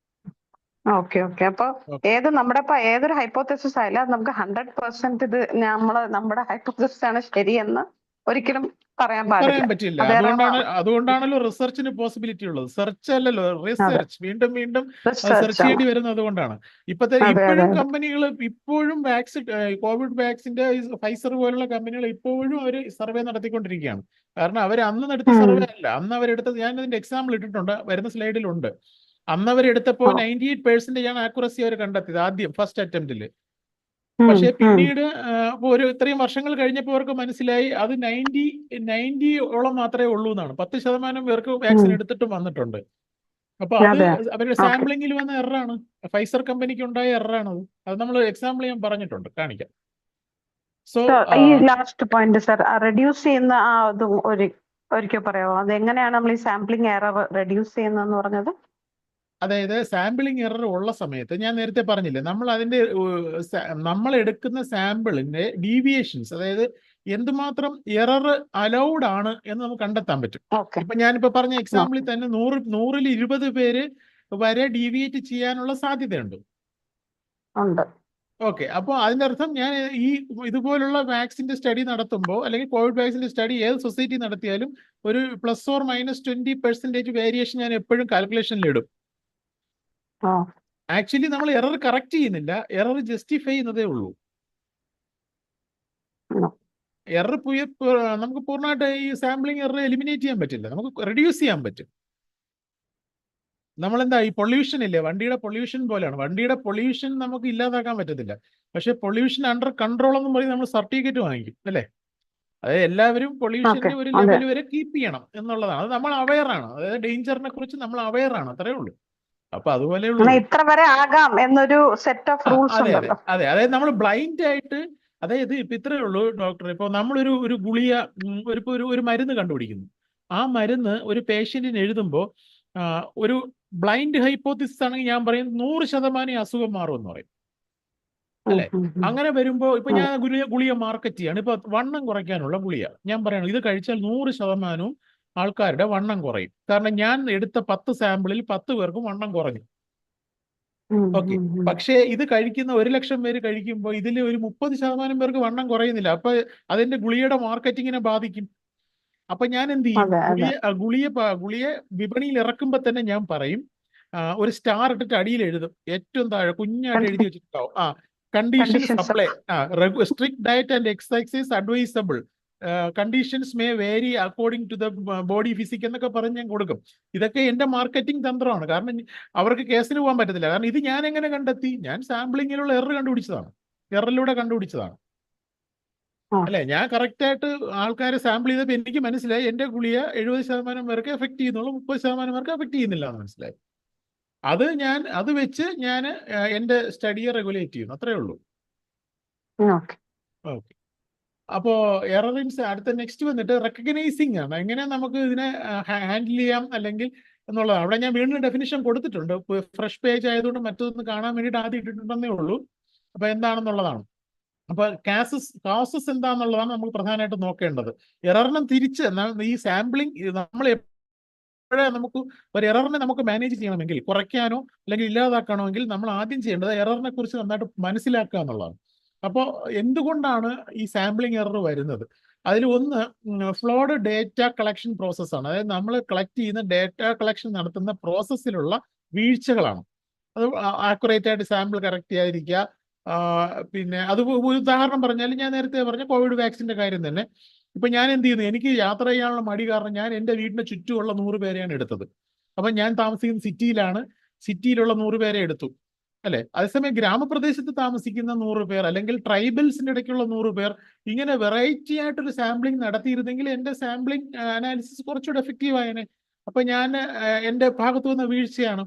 ഓക്കെ. അപ്പൊ ഏതൊരു ഹൈപ്പോത്തസിസ് ആയാലും അത് നമുക്ക് 100% ഇത് നമ്മുടെ ഹൈപ്പോത്തസിസ് ആണ് ശരിയെന്ന് ഒരിക്കലും പറയാൻ പറ്റില്ല. അതുകൊണ്ടാണല്ലോ റിസർച്ചിന് പോസിബിലിറ്റി ഉള്ളത്. സെർച്ച് അല്ലല്ലോ, റിസർച്ച്. വീണ്ടും സെർച്ച് ചെയ്യേണ്ടി വരുന്നത് അതുകൊണ്ടാണ്. ഇപ്പോഴും കമ്പനികൾ ഇപ്പോഴും കോവിഡ് വാക്സിന്റെ ഫൈസർ പോലുള്ള കമ്പനികൾ ഇപ്പോഴും അവർ സർവേ നടത്തിക്കൊണ്ടിരിക്കുകയാണ്. കാരണം അവർ അന്ന് നടത്തിയ സർവേ അല്ല, അന്ന് അവരെടുത്തത് ഞാൻ ഇതിന്റെ എക്സാമ്പിൾ ഇട്ടിട്ടുണ്ട്, വരുന്ന സ്ലൈഡിലുണ്ട്. അന്ന് അവരെടുത്തപ്പോൾ 98% ആക്യുറസി അവർ കണ്ടെത്തിയത് ആദ്യം ഫസ്റ്റ് അറ്റംപ്റ്റിൽ. പക്ഷെ പിന്നീട് ഇത്രയും വർഷങ്ങൾ കഴിഞ്ഞപ്പോൾ അവർക്ക് മനസ്സിലായി അത് 90 മാത്രമേ ഉള്ളൂ എന്നാണ്. 10% പേർക്ക് വാക്സിൻ എടുത്തിട്ടും വന്നിട്ടുണ്ട്. അപ്പൊ അത് അവരുടെ സാമ്പിളിംഗിൽ വന്ന എററാണ്, ഫൈസർ കമ്പനിക്ക് ഉണ്ടായ എററാണ്. അത് നമ്മൾ എക്സാമ്പിൾ ഞാൻ പറഞ്ഞിട്ടുണ്ട്, കാണിക്കാം. സോ ഈ ലാസ്റ്റ് പോയിന്റ് സർ, റെഡ്യൂസ് ചെയ്യുന്ന ഒരിക്കൽ പറയാമോ? അത് എങ്ങനെയാണ് നമ്മൾ ഈ സാമ്പിളിംഗ് എറർ റെഡ്യൂസ് ചെയ്യുന്നതെന്ന് പറഞ്ഞത്? അതായത് സാമ്പിളിംഗ് എറർ ഉള്ള സമയത്ത് ഞാൻ നേരത്തെ പറഞ്ഞില്ലേ, നമ്മൾ എടുക്കുന്ന സാമ്പിളിന്റെ ഡീവിയേഷൻസ്, അതായത് എന്തുമാത്രം എറർ അലൗഡ് ആണ് എന്ന് നമുക്ക് കണ്ടെത്താൻ പറ്റും. ഇപ്പൊ ഞാനിപ്പോ പറഞ്ഞ എക്സാമ്പിളിൽ തന്നെ 100ൽ 20 പേര് വരെ ഡീവിയേറ്റ് ചെയ്യാനുള്ള സാധ്യതയുണ്ട്. ഓക്കെ. അപ്പോൾ അതിന്റെ അർത്ഥം ഞാൻ ഇതുപോലുള്ള വാക്സിന്റെ സ്റ്റഡി നടത്തുമ്പോൾ, അല്ലെങ്കിൽ കോവിഡ് വാക്സിന്റെ സ്റ്റഡി ഏത് സൊസൈറ്റി നടത്തിയാലും ഒരു +or -20% വേരിയേഷൻ ഞാൻ എപ്പോഴും കാൽക്കുലേഷനിൽ ഇടും. ആക്ച്വലി നമ്മൾ എറർ കറക്റ്റ് ചെയ്യുന്നില്ല, എറർ ജസ്റ്റിഫൈ ചെയ്യുന്നതേ ഉള്ളൂ. എറർ നമുക്ക് പൂർണ്ണമായിട്ട് ഈ സാമ്പിളിംഗ് എറർ എലിമിനേറ്റ് ചെയ്യാൻ പറ്റില്ല, നമുക്ക് റെഡ്യൂസ് ചെയ്യാൻ പറ്റും. നമ്മളെന്താ, ഈ പൊല്യൂഷൻ ഇല്ലേ, വണ്ടിയുടെ പൊല്യൂഷൻ പോലെയാണ്. വണ്ടിയുടെ പൊല്യൂഷൻ നമുക്ക് ഇല്ലാതാക്കാൻ പറ്റത്തില്ല, പക്ഷെ പൊല്യൂഷൻ അണ്ടർ കൺട്രോൾ എന്ന് പറയും നമ്മൾ സർട്ടിഫിക്കറ്റ് വാങ്ങിക്കും, അല്ലേ? അതായത് എല്ലാവരും പൊല്യൂഷന്റെ ഒരു ലെവൽ വരെ കീപ്പ് ചെയ്യണം എന്നുള്ളതാണ്. അത് നമ്മൾ അവെയർ ആണ്, അതായത് ഡേഞ്ചറിനെ കുറിച്ച് നമ്മൾ അവെയർ ആണ്, അത്രേ ഉള്ളൂ. അപ്പൊ അതുപോലെയുള്ളൂ, ഇത്ര വരെ ആകാം എന്നൊരു സെറ്റ് ഓഫ് റൂൾസ് ഉണ്ടല്ലോ. അതെ. അതായത് നമ്മൾ ബ്ലൈൻഡ് ആയിട്ട്, അതായത് ഇപ്പൊ ഇത്രയേ ഉള്ളൂ ഡോക്ടർ. ഇപ്പൊ നമ്മളൊരു ഗുളിക, ഒരു മരുന്ന് കണ്ടുപിടിക്കുന്നു. ആ മരുന്ന് ഒരു പേഷ്യന്റിന് എഴുതുമ്പോൾ ഒരു ബ്ലൈൻഡ് ഹൈപ്പോത്തിസിസ് ആണെങ്കിൽ ഞാൻ പറയും 100% അസുഖം മാറുമെന്ന് പറയും, അല്ലെ? അങ്ങനെ വരുമ്പോ ഇപ്പൊ ഞാൻ ഗുളിക മാർക്കറ്റ് ചെയ്യാണ്. ഇപ്പൊ വണ്ണം കുറയ്ക്കാനുള്ള ഗുളിക ഞാൻ പറയണം, ഇത് കഴിച്ചാൽ 100% ആൾക്കാരുടെ വണ്ണം കുറയും. കാരണം ഞാൻ എടുത്ത 10 സാമ്പിളിൽ 10 പേർക്കും വണ്ണം കുറഞ്ഞു. ഓക്കെ. പക്ഷേ ഇത് കഴിക്കുന്ന 1,00,000 പേര് കഴിക്കുമ്പോൾ ഇതിൽ ഒരു 30% പേർക്ക് വണ്ണം കുറയുന്നില്ല. അപ്പൊ അതിന്റെ ഗുളികയുടെ മാർക്കറ്റിങ്ങിനെ ബാധിക്കും. അപ്പൊ ഞാൻ എന്ത് ചെയ്യും, ഗുളിയ വിപണിയിൽ ഇറക്കുമ്പോൾ തന്നെ ഞാൻ പറയും, ഒരു സ്റ്റാർ ഇട്ടിട്ട് അടിയിൽ എഴുതും, ഏറ്റവും താഴെ കുഞ്ഞായിട്ട് എഴുതി വെച്ചിട്ടുണ്ടാവും, condition supply, strict diet and exercise advisable, conditions may vary according to the body physique എന്നൊക്കെ പറഞ്ഞ് ഞാൻ കൊടുക്കും. ഇതൊക്കെ എന്റെ മാർക്കറ്റിംഗ് തന്ത്രമാണ്. കാരണം അവർക്ക് കേസിന് പോകാൻ പറ്റത്തില്ല. കാരണം ഇത് ഞാൻ എങ്ങനെ കണ്ടെത്തി? ഞാൻ സാമ്പിളിങ്ങിലുള്ള എററിലൂടെ കണ്ടുപിടിച്ചതാണ്, അല്ലെ? ഞാൻ കറക്റ്റ് ആയിട്ട് ആൾക്കാരെ സാമ്പിൾ ചെയ്തപ്പോൾ എനിക്ക് മനസ്സിലായി എന്റെ ഗുളിക 70% പേർക്ക് എഫക്ട് ചെയ്യുന്നുള്ളൂ, 30% പേർക്ക് എഫക്ട് ചെയ്യുന്നില്ല എന്ന് മനസ്സിലായി. അത് വെച്ച് ഞാൻ എന്റെ സ്റ്റഡിയെ റെഗുലേറ്റ് ചെയ്യുന്നു, അത്രേ ഉള്ളൂ. ഓക്കെ. അപ്പോ എററിൻസ് അടുത്ത നെക്സ്റ്റ് വന്നിട്ട് റെക്കഗ്നൈസിങ് ആണ്. എങ്ങനെ നമുക്ക് ഇതിനെ ഹാൻഡിൽ ചെയ്യാം, അല്ലെങ്കിൽ എന്നുള്ളതാണ്. അവിടെ ഞാൻ വീണ്ടും ഡെഫിനിഷൻ കൊടുത്തിട്ടുണ്ട്. ഫ്രഷ് പേജ് ആയതുകൊണ്ട് മറ്റൊന്ന് കാണാൻ വേണ്ടിയിട്ട് ആദ്യം ഇട്ടിട്ടുണ്ടെന്നേ ഉള്ളൂ. അപ്പൊ എന്താണെന്നുള്ളതാണ്. അപ്പൊ കാസസ് എന്താണെന്നുള്ളതാണ് നമ്മൾ പ്രധാനമായിട്ട് നോക്കേണ്ടത്. എററിനെ തിരിച്ച് ഈ സാമ്പിളിംഗ് നമ്മൾ എപ്പോഴേ നമുക്ക് ഒരു എററിനെ നമുക്ക് മാനേജ് ചെയ്യണമെങ്കിൽ, കുറയ്ക്കാനോ അല്ലെങ്കിൽ ഇല്ലാതാക്കണമെങ്കിൽ നമ്മൾ ആദ്യം ചെയ്യേണ്ടത് എററിനെ കുറിച്ച് നന്നായിട്ട് മനസ്സിലാക്കുക എന്നുള്ളതാണ്. അപ്പോൾ എന്തുകൊണ്ടാണ് ഈ സാമ്പിളിംഗ് എറർ വരുന്നത്? അതിൽ ഒന്ന് ഫ്ലോഡ് ഡേറ്റ കളക്ഷൻ പ്രോസസ്സാണ്. അതായത് നമ്മൾ കളക്ട് ചെയ്യുന്ന ഡേറ്റ കളക്ഷൻ നടത്തുന്ന പ്രോസസ്സിലുള്ള വീഴ്ചകളാണ്. അത് ആക്യുറേറ്റ് ആയിട്ട് സാമ്പിൾ കറക്റ്റ് ചെയ്യാതിരിക്കുക. പിന്നെ അത് ഒരു ഉദാഹരണം പറഞ്ഞാൽ, ഞാൻ നേരത്തെ പറഞ്ഞ കോവിഡ് വാക്സിന്റെ കാര്യം തന്നെ. ഇപ്പൊ ഞാൻ എന്ത് ചെയ്യുന്നു, എനിക്ക് യാത്ര ചെയ്യാനുള്ള മടി കാരണം ഞാൻ എൻ്റെ വീടിന്റെ ചുറ്റുമുള്ള 100 പേരെയാണ് എടുത്തത്. അപ്പൊ ഞാൻ താമസിക്കുന്ന സിറ്റിയിലാണ്, സിറ്റിയിലുള്ള 100 പേരെ എടുത്തു, അല്ലെ? അതേസമയം ഗ്രാമപ്രദേശത്ത് താമസിക്കുന്ന 100 പേർ, അല്ലെങ്കിൽ ട്രൈബൽസിന്റെ ഇടയ്ക്കുള്ള 100 പേർ, ഇങ്ങനെ വെറൈറ്റി ആയിട്ടൊരു സാമ്പിളിംഗ് നടത്തിയിരുന്നെങ്കിൽ എൻ്റെ സാമ്പിളിംഗ് അനാലിസിസ് കുറച്ചുകൂടെ എഫക്റ്റീവ് ആയേനെ. അപ്പൊ ഞാൻ എൻ്റെ ഭാഗത്തു വന്ന വീഴ്ചയാണ്.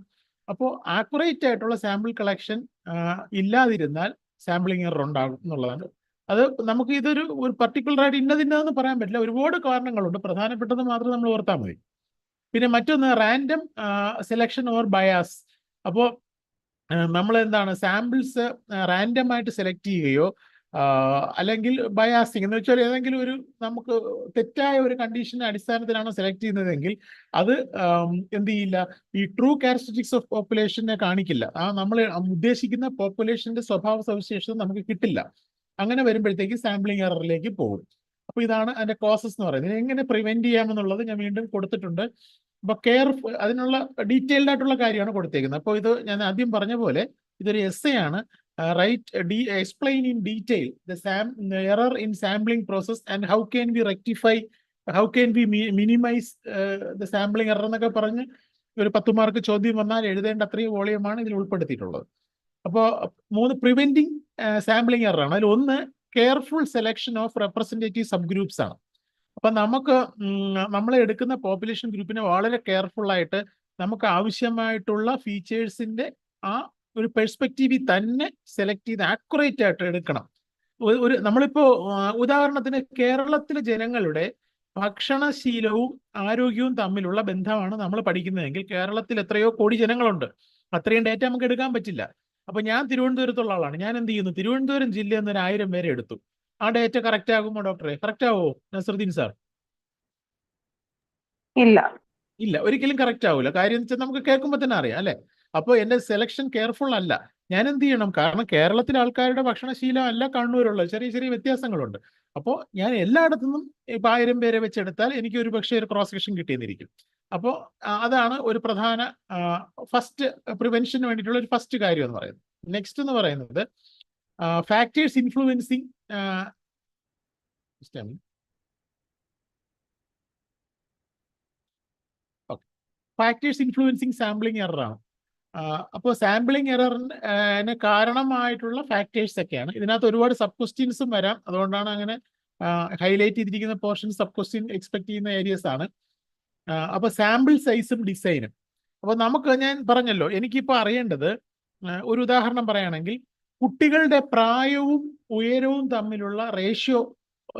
അപ്പോൾ ആക്യുറേറ്റ് ആയിട്ടുള്ള സാമ്പിൾ കളക്ഷൻ ഇല്ലാതിരുന്നാൽ സാമ്പിളിംഗ് എറർ ഉണ്ടാകും എന്നുള്ളതാണ്. അത് നമുക്ക് ഇതൊരു പർട്ടിക്കുലർ ആയിട്ട് ഇന്നതെന്ന് പറയാൻ പറ്റില്ല. ഒരുപാട് കാരണങ്ങളുണ്ട്. പ്രധാനപ്പെട്ടത് മാത്രം നമ്മൾ ഓർത്താൽ മതി. പിന്നെ മറ്റൊന്ന് റാൻഡം സെലക്ഷൻ ഓർ ബയാസ്. അപ്പോൾ നമ്മൾ എന്താണ്, സാമ്പിൾസ് റാൻഡം ആയിട്ട് സെലക്ട് ചെയ്യുകയോ അല്ലെങ്കിൽ ബയാസിങ് എന്ന് വെച്ചാൽ ഏതെങ്കിലും ഒരു നമുക്ക് തെറ്റായ ഒരു കണ്ടീഷന്റെ അടിസ്ഥാനത്തിലാണ് സെലക്ട് ചെയ്യുന്നതെങ്കിൽ അത് എന്ത് ചെയ്യില്ല, ഈ ട്രൂ ക്യാരക്ടറിസ്റ്റിക്സ് ഓഫ് പോപ്പുലേഷനെ കാണിക്കില്ല. നമ്മൾ ഉദ്ദേശിക്കുന്ന പോപ്പുലേഷന്റെ സ്വഭാവ സവിശേഷത നമുക്ക് കിട്ടില്ല. അങ്ങനെ വരുമ്പോഴത്തേക്ക് സാമ്പിളിംഗ് എററിലേക്ക് പോകും. അപ്പൊ ഇതാണ് അതിന്റെ കോസസ് എന്ന് പറയുന്നത്. എങ്ങനെ പ്രിവെന്റ് ചെയ്യാമെന്നുള്ളത് ഞാൻ വീണ്ടും കൊടുത്തിട്ടുണ്ട്. അപ്പൊ അതിനുള്ള ഡീറ്റെയിൽഡ് ആയിട്ടുള്ള കാര്യമാണ് കൊടുത്തേക്കുന്നത്. അപ്പോൾ ഇത് ഞാൻ ആദ്യം പറഞ്ഞ പോലെ ഇതൊരു എസ്സേ ആണ്. explain in detail the error in sampling process and how can we minimize the sampling error എന്നൊക്കെ പറഞ്ഞ് ഒരു 10 മാർക്ക് ചോദ്യം വന്നാൽ എഴുതേണ്ട അത്രയും വോളിയമാണ് ഇതിൽ ഉൾപ്പെടുത്തിയിട്ടുള്ളത്. അപ്പോൾ 3 പ്രിവെന്റിങ് സാമ്പിളിംഗ് എറർ ആണ്. അതിൽ ഒന്ന് careful selection of representative sub groups ആണ്. അപ്പൊ നമുക്ക് നമ്മൾ എടുക്കുന്ന പോപ്പുലേഷൻ ഗ്രൂപ്പിനെ വളരെ കെയർഫുൾ ആയിട്ട് നമുക്ക് ആവശ്യമായിട്ടുള്ള ഫീച്ചേഴ്സിന്റെ ആ ഒരു പെർസ്പെക്റ്റീവിൽ തന്നെ സെലക്ട് ചെയ്ത് ആക്യുറേറ്റ് ആയിട്ട് എടുക്കണം. നമ്മളിപ്പോ ഉദാഹരണത്തിന് കേരളത്തിലെ ജനങ്ങളുടെ ഭക്ഷണശീലവും ആരോഗ്യവും തമ്മിലുള്ള ബന്ധമാണ് നമ്മൾ പഠിക്കുന്നതെങ്കിൽ കേരളത്തിൽ എത്രയോ കോടി ജനങ്ങളുണ്ട്. അത്രയും ഡേറ്റ നമുക്ക് എടുക്കാൻ പറ്റില്ല. അപ്പൊ ഞാൻ തിരുവനന്തപുരത്തുള്ള ആളാണ്. ഞാൻ എന്ത് ചെയ്യുന്നു, തിരുവനന്തപുരം ജില്ലയിൽ നിന്ന് 1000 പേരെ എടുത്തു. ആ ഡേറ്റ കറക്റ്റ് ആകുമോ ഡോക്ടറെ? കറക്റ്റ് ആവോ നസറുദ്ദീൻ സാർ? ഇല്ല, ഒരിക്കലും കറക്റ്റ് ആവില്ല. കാര്യം എന്ന് വെച്ചാൽ നമുക്ക് കേൾക്കുമ്പോൾ തന്നെ അറിയാം, അല്ലെ? അപ്പോൾ എന്റെ സെലക്ഷൻ കെയർഫുൾ അല്ല. ഞാൻ എന്ത് ചെയ്യണം? കാരണം കേരളത്തിലെ ആൾക്കാരുടെ ഭക്ഷണശീലം അല്ല കണ്ണൂരുള്ളത്, ചെറിയ ചെറിയ വ്യത്യാസങ്ങളുണ്ട്. അപ്പോൾ ഞാൻ എല്ലായിടത്തു നിന്നും ഇപ്പൊ 1000 പേരെ വെച്ചെടുത്താൽ എനിക്ക് ഒരു പക്ഷേ ഒരു ക്രോസ് സെക്ഷൻ കിട്ടിയെന്നിരിക്കും. അപ്പോൾ അതാണ് ഒരു പ്രധാന ഫസ്റ്റ് പ്രിവെൻഷന് വേണ്ടിയിട്ടുള്ള ഒരു ഫസ്റ്റ് കാര്യം എന്ന് പറയുന്നത്. നെക്സ്റ്റ് എന്ന് പറയുന്നത് factors influencing factors influencing sampling error ആണ്. അപ്പോൾ സാമ്പിളിംഗ് എററിന് കാരണമായിട്ടുള്ള ഫാക്ടേഴ്സ് ഒക്കെയാണ്. ഇതിനകത്ത് ഒരുപാട് സബ് ക്വസ്റ്റ്യൻസും വരാം. അതുകൊണ്ടാണ് അങ്ങനെ ഹൈലൈറ്റ് ചെയ്തിരിക്കുന്ന പോർഷൻ സബ് ക്വസ്റ്റ്യൻ എക്സ്പെക്ട് ചെയ്യുന്ന ഏരിയസ് ആണ്. അപ്പൊ സാമ്പിൾ സൈസും ഡിസൈനും. അപ്പൊ ഞാൻ പറഞ്ഞല്ലോ, എനിക്കിപ്പോൾ അറിയേണ്ടത് ഒരു ഉദാഹരണം പറയുകയാണെങ്കിൽ കുട്ടികളുടെ പ്രായവും ഉയരവും തമ്മിലുള്ള റേഷ്യോ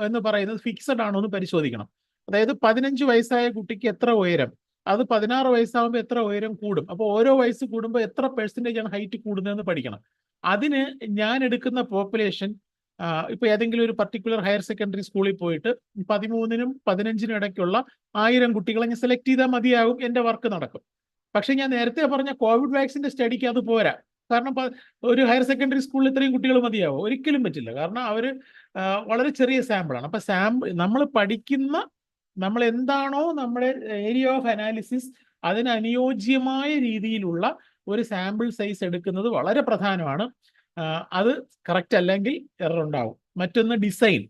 എന്ന് പറയുന്നത് ഫിക്സഡ് ആണോ എന്ന് പരിശോധിക്കണം. അതായത് 15 വയസ്സായ കുട്ടിക്ക് എത്ര ഉയരം, അത് 16 വയസ്സാകുമ്പോൾ എത്ര ഉയരം കൂടും. അപ്പോൾ ഓരോ വയസ്സ് കൂടുമ്പോൾ എത്ര പെർസെൻറ്റേജ് ആണ് ഹൈറ്റ് കൂടുന്നതെന്ന് പഠിക്കണം. അതിന് ഞാൻ എടുക്കുന്ന പോപ്പുലേഷൻ ഇപ്പൊ ഏതെങ്കിലും ഒരു പർട്ടിക്കുലർ ഹയർ സെക്കൻഡറി സ്കൂളിൽ പോയിട്ട് 13നും 15നും ഇടയ്ക്കുള്ള 1000 കുട്ടികളെ ഞാൻ സെലക്ട് ചെയ്താൽ മതിയാകും, എന്റെ വർക്ക് നടക്കും. പക്ഷെ ഞാൻ നേരത്തെ പറഞ്ഞ കോവിഡ് വാക്സിന്റെ സ്റ്റഡിക്ക് അത് പോരാ. കാരണം ഒരു ഹയർ സെക്കൻഡറി സ്കൂളിൽ ഇത്രയും കുട്ടികൾ മതിയാവും? ഒരിക്കലും പറ്റില്ല. കാരണം അവർ വളരെ ചെറിയ സാമ്പിളാണ്. അപ്പൊ നമ്മൾ പഠിക്കുന്ന, നമ്മൾ എന്താണോ നമ്മുടെ ഏരിയ ഓഫ് അനാലിസിസ്, അതിന് അനുയോജ്യമായ രീതിയിലുള്ള ഒരു സാമ്പിൾ സൈസ് എടുക്കുന്നത് വളരെ പ്രധാനമാണ്. അത് കറക്റ്റ് അല്ലെങ്കിൽ എറർ ഉണ്ടാവും. മറ്റൊന്ന് ഡിസൈൻ.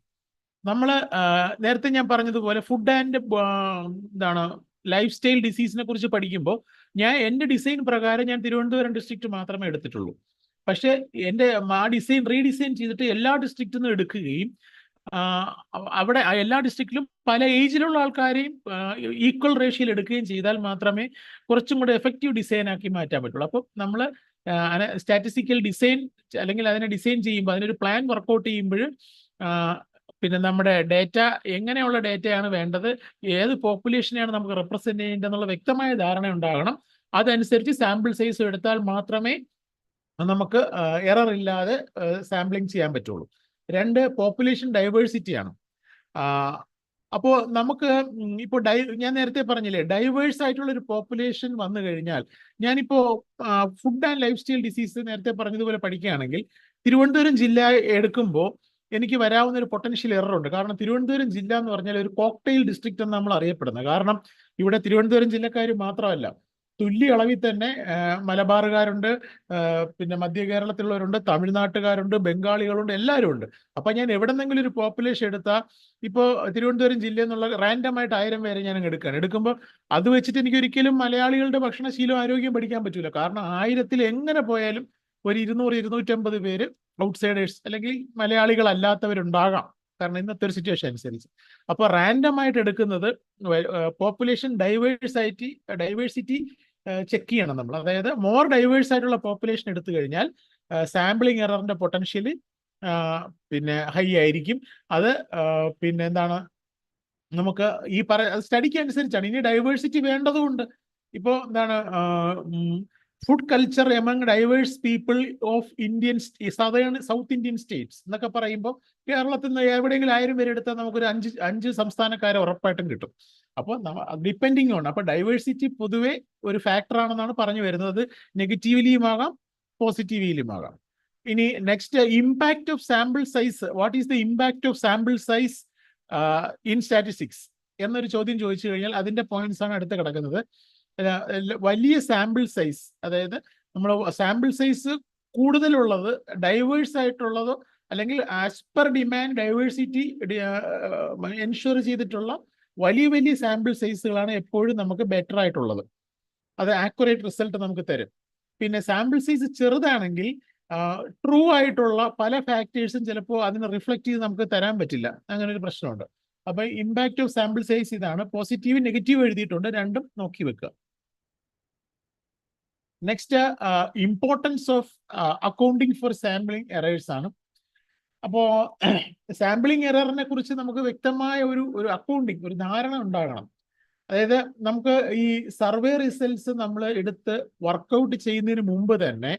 നമ്മൾ നേരത്തെ ഞാൻ പറഞ്ഞതുപോലെ ഫുഡ് ആൻഡ് ലൈഫ് സ്റ്റൈൽ ഡിസീസിനെ കുറിച്ച് പഠിക്കുമ്പോൾ എൻ്റെ ഡിസൈൻ പ്രകാരം ഞാൻ തിരുവനന്തപുരം ഡിസ്ട്രിക്റ്റ് മാത്രമേ എടുത്തിട്ടുള്ളൂ. പക്ഷേ എൻ്റെ ആ ഡിസൈൻ റീഡിസൈൻ ചെയ്തിട്ട് എല്ലാ ഡിസ്ട്രിക്റ്റിൽ നിന്നും എടുക്കുകയും അവിടെ എല്ലാ ഡിസ്ട്രിക്റ്റിലും പല ഏജിലുള്ള ആൾക്കാരെയും ഈക്വൽ റേഷ്യോയിൽ എടുക്കുകയും ചെയ്താൽ മാത്രമേ കുറച്ചും കൂടെ എഫക്റ്റീവ് ഡിസൈൻ ആക്കി മാറ്റാൻ പറ്റുള്ളൂ. അപ്പം നമ്മൾ സ്റ്റാറ്റിസ്റ്റിക്കൽ ഡിസൈൻ അല്ലെങ്കിൽ അതിനെ ഡിസൈൻ ചെയ്യുമ്പോൾ, അതിനൊരു പ്ലാൻ വർക്കൗട്ട് ചെയ്യുമ്പോൾ പിന്നെ നമ്മുടെ ഡേറ്റ എങ്ങനെയുള്ള ഡേറ്റയാണ് വേണ്ടത്, ഏത് പോപ്പുലേഷനെയാണ് നമുക്ക് റെപ്രസെന്റ് ചെയ്യേണ്ടത് എന്നുള്ള വ്യക്തമായ ധാരണ ഉണ്ടാകണം. അതനുസരിച്ച് സാമ്പിൾ സൈസ് എടുത്താൽ മാത്രമേ നമുക്ക് എറർ ഇല്ലാതെ സാമ്പിളിംഗ് ചെയ്യാൻ പറ്റുള്ളൂ. 2, പോപ്പുലേഷൻ ഡൈവേഴ്സിറ്റിയാണ്. അപ്പോൾ നമുക്ക് ഇപ്പോൾ ഞാൻ നേരത്തെ പറഞ്ഞില്ലേ, ഡൈവേഴ്സ് ആയിട്ടുള്ള ഒരു പോപ്പുലേഷൻ വന്നു കഴിഞ്ഞാൽ, ഞാനിപ്പോ food and life style disease നേരത്തെ പറഞ്ഞതുപോലെ പഠിക്കുകയാണെങ്കിൽ തിരുവനന്തപുരം ജില്ല എടുക്കുമ്പോൾ എനിക്ക് വരാവുന്ന ഒരു പൊട്ടൻഷ്യൽ എറർ ഉണ്ട്. കാരണം തിരുവനന്തപുരം ജില്ല എന്ന് പറഞ്ഞാൽ ഒരു കോക്ടെയിൽ ഡിസ്ട്രിക്റ്റ് എന്ന് നമ്മൾ അറിയപ്പെടുന്നത്. കാരണം ഇവിടെ തിരുവനന്തപുരം ജില്ലക്കാർ മാത്രമല്ല, തുല്യ അളവിൽ തന്നെ മലബാറുകാരുണ്ട്, പിന്നെ മധ്യ കേരളത്തിലുള്ളവരുണ്ട്, തമിഴ്നാട്ടുകാരുണ്ട്, ബംഗാളികളുണ്ട്, എല്ലാവരും ഉണ്ട്. അപ്പൊ ഞാൻ എവിടെന്നെങ്കിലും ഒരു പോപ്പുലേഷൻ എടുത്താൽ, ഇപ്പോൾ തിരുവനന്തപുരം ജില്ല എന്നുള്ള റാൻഡമായിട്ട് 1000 പേരെ ഞാൻ എടുക്കുമ്പോൾ അത് വെച്ചിട്ട് എനിക്ക് ഒരിക്കലും മലയാളികളുടെ ഭക്ഷണശീലം ആരോഗ്യം പഠിക്കാൻ പറ്റൂല. കാരണം 1000-ൽ എങ്ങനെ പോയാലും ഒരു 200-250 പേര് ഔട്ട്സൈഡേഴ്സ് അല്ലെങ്കിൽ മലയാളികളല്ലാത്തവരുണ്ടാകാം, കാരണം ഇന്നത്തെ ഒരു സിറ്റുവേഷൻ അനുസരിച്ച്. അപ്പോൾ റാൻഡമായിട്ട് എടുക്കുന്നത് പോപ്പുലേഷൻ ഡൈവേഴ്സിറ്റി ചെക്ക് ചെയ്യണം നമ്മൾ. അതായത് മോർ ഡൈവേഴ്സ് ആയിട്ടുള്ള പോപ്പുലേഷൻ എടുത്തു കഴിഞ്ഞാൽ സാമ്പിളിംഗ് എററിന്റെ പൊട്ടൻഷ്യൽ പിന്നെ ഹൈ ആയിരിക്കും. അത് പിന്നെ എന്താണ്, നമുക്ക് ഈ സ്റ്റഡിക്ക് അനുസരിച്ചാണ്. ഇനി ഡൈവേഴ്സിറ്റി വേണ്ടതുകൊണ്ട് ഇപ്പോൾ എന്താണ്, food culture among diverse people of Indian south Indian states എന്നൊക്കെ പറയുമ്പോൾ കേരളത്തിൽ നിന്ന് എവിടെയെങ്കിലും 1000 പേര് എടുത്താൽ നമുക്കൊരു 5 സംസ്ഥാനക്കാരെ ഉറപ്പായിട്ടും കിട്ടും. അപ്പോൾ ഡിപ്പെൻഡിങ് ഓൺ, അപ്പോൾ ഡൈവേഴ്സിറ്റി പൊതുവെ ഒരു ഫാക്ടറാണെന്നാണ് പറഞ്ഞു വരുന്നത്. നെഗറ്റീവ്ലിയും ആകാം, പോസിറ്റീവ്ലിയും ആകാം. ഇനി next, impact of sample size. What is the impact of sample size in statistics എന്നൊരു ചോദ്യം ചോദിച്ചു കഴിഞ്ഞാൽ അതിന്റെ പോയിന്റ്സ് ആണ് അടുത്ത് കിടക്കുന്നത്. വലിയ സാമ്പിൾ സൈസ്, അതായത് നമ്മൾ സാമ്പിൾ സൈസ് കൂടുതലുള്ളത്, ഡൈവേഴ്സ് ആയിട്ടുള്ളതോ അല്ലെങ്കിൽ as per demand diversity ensure ചെയ്തിട്ടുള്ള വലിയ വലിയ സാമ്പിൾ സൈസുകളാണ് എപ്പോഴും നമുക്ക് ബെറ്റർ ആയിട്ടുള്ളത്. അത് ആക്യുറേറ്റ് റിസൾട്ട് നമുക്ക് തരും. പിന്നെ സാമ്പിൾ സൈസ് ചെറുതാണെങ്കിൽ ട്രൂ ആയിട്ടുള്ള പല ഫാക്ടേഴ്സും ചിലപ്പോൾ അതിനെ റിഫ്ലക്ട് ചെയ്ത് നമുക്ക് തരാൻ പറ്റില്ല. അങ്ങനെ ഒരു പ്രശ്നമുണ്ട്. അപ്പൊ ഇമ്പാക്ട് ഓഫ് സാമ്പിൾ സൈസ് ഇതാണ്. പോസിറ്റീവ് നെഗറ്റീവ് എഴുതിയിട്ടുണ്ട്, രണ്ടും നോക്കി വെക്കുക. Next, importance of accounting for sampling errors ആണ്. അപ്പോ സാമ്പിളിംഗ് എററിനെ കുറിച്ച് നമുക്ക് വ്യക്തമായ ഒരു അക്കൗണ്ടിങ്, ഒരു ധാരണ ഉണ്ടാകണം. അതായത് നമുക്ക് ഈ സർവേ റിസൾട്ട്സ് നമ്മൾ എടുത്ത് വർക്കൗട്ട് ചെയ്യുന്നതിന് മുമ്പ് തന്നെ,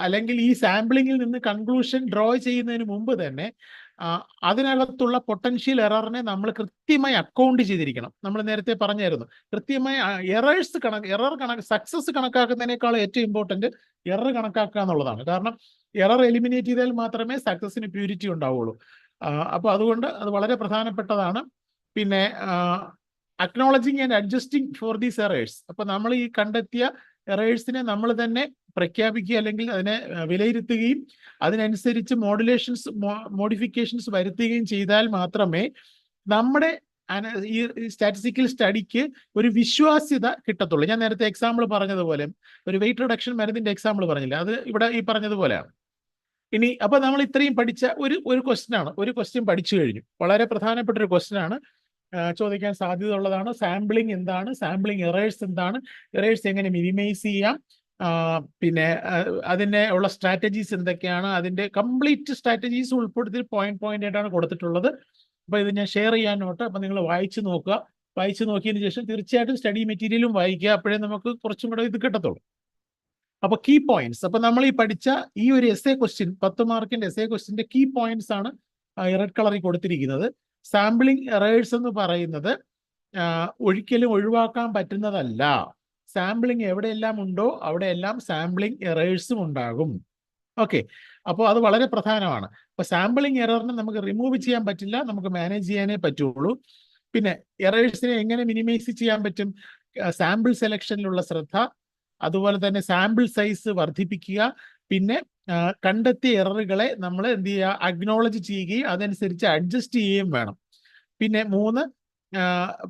അല്ലെങ്കിൽ ഈ സാമ്പിളിങ്ങിൽ നിന്ന് കൺക്ലൂഷൻ ഡ്രോ ചെയ്യുന്നതിന് മുമ്പ് തന്നെ അതിനകത്തുള്ള പൊട്ടൻഷ്യൽ എററിനെ നമ്മൾ കൃത്യമായി അക്കൗണ്ട് ചെയ്തിരിക്കണം. നമ്മൾ നേരത്തെ പറഞ്ഞായിരുന്നു, കൃത്യമായി എറർ കണക്ക് സക്സസ് കണക്കാക്കുന്നതിനേക്കാൾ ഏറ്റവും ഇമ്പോർട്ടന്റ് എറർ കണക്കാക്കുക എന്നുള്ളതാണ്. കാരണം എറർ എലിമിനേറ്റ് ചെയ്താൽ മാത്രമേ സക്സസിന് പ്യൂരിറ്റി ഉണ്ടാവുള്ളൂ. അപ്പോൾ അതുകൊണ്ട് അത് വളരെ പ്രധാനപ്പെട്ടതാണ്. പിന്നെ acknowledging and adjusting for these errors. അപ്പൊ നമ്മൾ ഈ കണ്ടെത്തിയ എറേഴ്സിനെ നമ്മൾ തന്നെ പ്രഖ്യാപിക്കുക, അല്ലെങ്കിൽ അതിനെ വിലയിരുത്തുകയും അതിനനുസരിച്ച് മോഡിഫിക്കേഷൻസ് വരുത്തുകയും ചെയ്താൽ മാത്രമേ നമ്മുടെ ഈ സ്റ്റാറ്റിസ്റ്റിക്കൽ സ്റ്റഡിക്ക് ഒരു വിശ്വാസ്യത കിട്ടത്തുള്ളൂ. ഞാൻ നേരത്തെ എക്സാമ്പിൾ പറഞ്ഞതുപോലെ, ഒരു വെയിറ്റ് റിഡക്ഷൻ മരുന്നിന്റെ എക്സാമ്പിൾ പറഞ്ഞില്ല, അത് ഇവിടെ ഈ പറഞ്ഞതുപോലെയാണ്. ഇനി അപ്പൊ നമ്മൾ ഇത്രയും പഠിച്ച ഒരു ക്വസ്റ്റ്യൻ പഠിച്ചു കഴിഞ്ഞു. വളരെ പ്രധാനപ്പെട്ട ഒരു ക്വസ്റ്റ്യൻ ആണ്, ചോദിക്കാൻ സാധ്യത ഉള്ളതാണ്. സാമ്പിളിംഗ് എന്താണ്, സാമ്പിളിംഗ് എറേഴ്സ് എന്താണ്, എറേഴ്സ് എങ്ങനെ മിനിമൈസ് ചെയ്യാം, പിന്നെ അതിനെ ഉള്ള സ്ട്രാറ്റജീസ് എന്തൊക്കെയാണ്, അതിന്റെ കംപ്ലീറ്റ് സ്ട്രാറ്റജീസ് ഉൾപ്പെടുത്തി പോയിന്റ് ആയിട്ടാണ് കൊടുത്തിട്ടുള്ളത്. അപ്പൊ ഇത് ഞാൻ ഷെയർ ചെയ്യാൻ നോട്ട്. അപ്പൊ നിങ്ങൾ വായിച്ചു നോക്കുക. വായിച്ചു നോക്കിയതിന് ശേഷം തീർച്ചയായിട്ടും സ്റ്റഡി മെറ്റീരിയലും വായിക്കുക. അപ്പോഴേ നമുക്ക് കുറച്ചും കൂടെ ഇത് കിട്ടത്തുള്ളൂ. അപ്പൊ കീ പോയിന്റ്സ്, അപ്പൊ നമ്മൾ ഈ പഠിച്ച ഈ ഒരു എസ്സേ ക്വസ്റ്റ്യൻ, 10 മാർക്കിന്റെ എസ്സേ ക്വസ്റ്റ്യന്റെ കീ പോയിന്റ്സ് ആണ് റെഡ് കളറിൽ കൊടുത്തിരിക്കുന്നത്. സാമ്പിളിംഗ് എറേഴ്സ് എന്ന് പറയുന്നത് ഒരിക്കലും ഒഴിവാക്കാൻ പറ്റുന്നതല്ല. സാമ്പിളിംഗ് എവിടെയെല്ലാം ഉണ്ടോ അവിടെയെല്ലാം സാമ്പിളിംഗ് എറേഴ്സും ഉണ്ടാകും. ഓക്കെ, അപ്പോൾ അത് വളരെ പ്രധാനമാണ്. അപ്പൊ സാമ്പിളിംഗ് എററിനെ നമുക്ക് റിമൂവ് ചെയ്യാൻ പറ്റില്ല, നമുക്ക് മാനേജ് ചെയ്യാനേ പറ്റുള്ളൂ. പിന്നെ എറേഴ്സിനെ എങ്ങനെ മിനിമൈസ് ചെയ്യാൻ പറ്റും? സാമ്പിൾ സെലക്ഷനിലുള്ള ശ്രദ്ധ, അതുപോലെ തന്നെ സാമ്പിൾ സൈസ് വർദ്ധിപ്പിക്കുക, പിന്നെ കണ്ടെത്തിയ എററുകളെ നമ്മൾ എന്ത് ചെയ്യുക, അക്നോളജ് ചെയ്യുകയും അതനുസരിച്ച് അഡ്ജസ്റ്റ് ചെയ്യുകയും വേണം. പിന്നെ 3,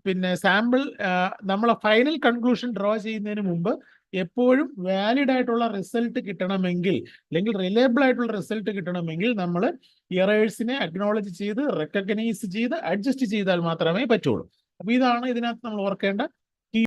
പിന്നെ സാമ്പിൾ നമ്മൾ ഫൈനൽ കൺക്ലൂഷൻ ഡ്രോ ചെയ്യുന്നതിന് മുമ്പ് എപ്പോഴും വാലിഡ് ആയിട്ടുള്ള റിസൾട്ട് കിട്ടണമെങ്കിൽ, അല്ലെങ്കിൽ റിലയബിൾ ആയിട്ടുള്ള റിസൾട്ട് കിട്ടണമെങ്കിൽ നമ്മൾ എറേഴ്സിനെ അക്നോളജ് ചെയ്ത് റെക്കഗ്നൈസ് ചെയ്ത് അഡ്ജസ്റ്റ് ചെയ്താൽ മാത്രമേ പറ്റുള്ളൂ. അപ്പൊ ഇതാണ് ഇതിനകത്ത് നമ്മൾ ഓർക്കേണ്ട